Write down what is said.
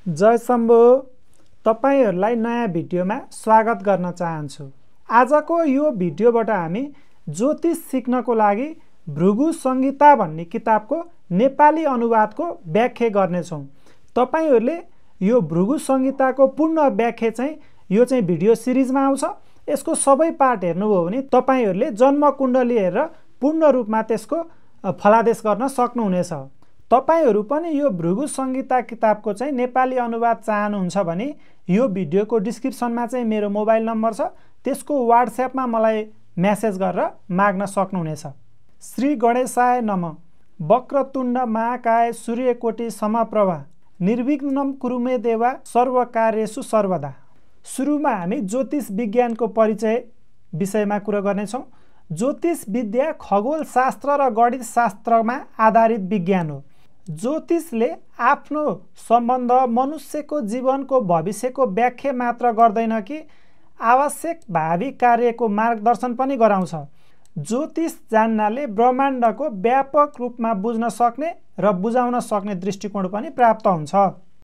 जय शम्भो। तपाईहरुलाई नयाँ भिडियोमा स्वागत गर्न चाहन्छु। आजको यो भिडियोबाट हामी ज्योतिष सिक्नको लागि भृगु संहिता भन्ने किताबको नेपाली अनुवादको व्याख्या गर्नेछौँ। तपाईहरुले यो भृगु संहिताको पूर्ण व्याख्या यो भिडियो सिरिजमा आउँछ। यसको सबै पार्ट हेर्नुभयो भने तपाईहरुले जन्म कुण्डली हेरेर पूर्ण रूपमा त्यसको फलादेश गर्न सक्नुहुनेछ। तपाईहरु पनि यो भृगु संहिता किताबको नेपाली अनुवाद चाहनुहुन्छ भने यो भिडियोको डिस्क्रिप्सनमा मेरो मोबाइल नम्बर छ, त्यसको व्हाट्सएपमा मलाई मेसेज गरेर माग्न सक्नुहुनेछ। श्री गणेशाय नमः। वक्रतुण्ड महाकाय सूर्यकोटि समप्रभा निर्विघ्नं कुरु मे देवा सर्वकार्येषु सर्वदा। सुरुमा हामी ज्योतिष विज्ञानको परिचय विषयमा कुरा गर्नेछौँ। ज्योतिष विद्या खगोल शास्त्र र गणित शास्त्रमा आधारित विज्ञान हो। ज्योतिषले आफ्नो सम्बन्ध मनुष्यको जीवनको भविष्यको व्याख्या मात्र गर्दैन कि आवश्यक भावी कार्यको मार्गदर्शन पनि गराउँछ। ज्योतिष जान्नाले ब्रह्माण्डको व्यापक रूपमा बुझ्न सक्ने र बुझाउन सक्ने दृष्टिकोण पनि प्राप्त हुन्छ।